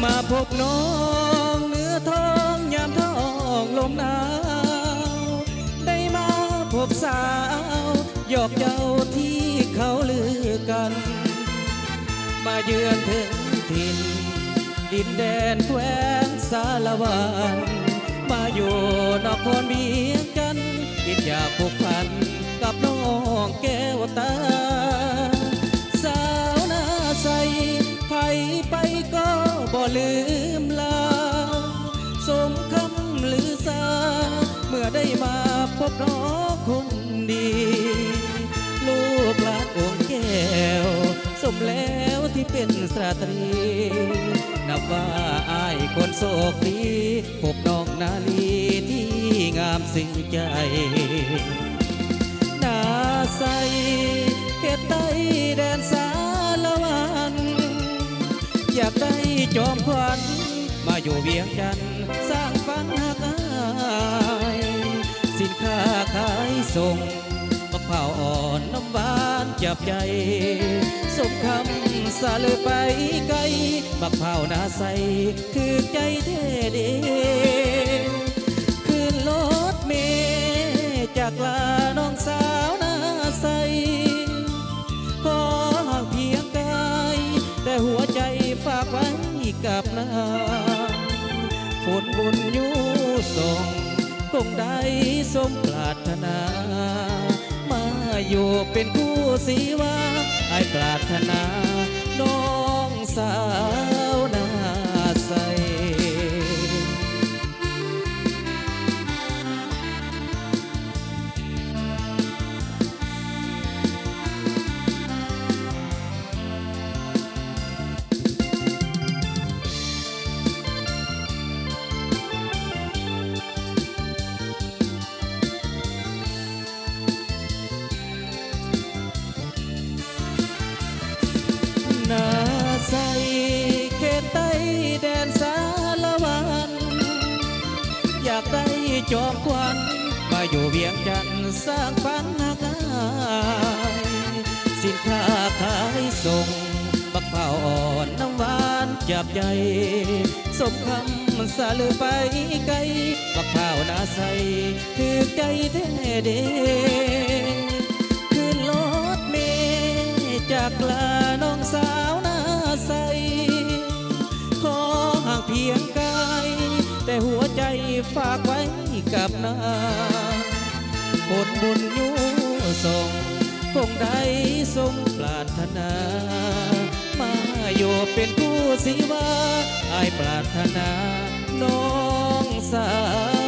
มาพบน้องเนื้อทองยามท้องลมหนาวได้มาพบสาวหยอกเย้าที่เขาลือกันมาเยือนถึงถิ่นดินแดนแคว้นสารวันมาอยู่นครเวียงจันทร์คิดอยากผูกพันกับน้องแก้วตาสาวหน้าใสไผไปก็บ่ลืมลาสมคำลือสาเมื่อได้มาพบน้องคนดีลูกหลานองค์แก้วสมแล้วที่เป็นสตรีนับว่าอายคนโชคดีพบน้องนาลีที่งามซึ้งใจหน้าใสเขตใต้แดนสารวันอยากได้จอมขวัญมาอยู่เวียงจันทร์สร้างฝันหักอายสินค้าขายส่งมะพร้าวอ่อนน้ำหวานจับใจสมคำสาเลยไปไกลมะพร้าวนาใสคือใจเท่เดขึ้นรถเมล์จากลาน้องสาวนาใสขอห่างเพียงกายแต่หัวใจฝากไว้กับนางผลบุญอยู่ส่งคงได้สมปรารถนามาอยู่เป็นคู่สีวาไอ้ปรารถนาน้องสาวนาใสหน้าใสเขตใต้แดนสารวันอยากได้จอมขวัญมาอยู่เวียงจันทร์สร้างฝันหักอายสินค้าขายส่งบักเผาวอ่อนน้ำหวานจับใจสมคำสาลือไปไกลบักเผาวนาใสคือใจแท้เดขึ้นรถเมล์จากลาน้องสาวนาใสขอห่างเพียงกายแต่หัวใจฝากไว้กับนางผลบุญอยู่ส่งคงได้สมปรารถนามาอยู่เป็นคู่สีวาไอ้ปรารถนาน้องสาว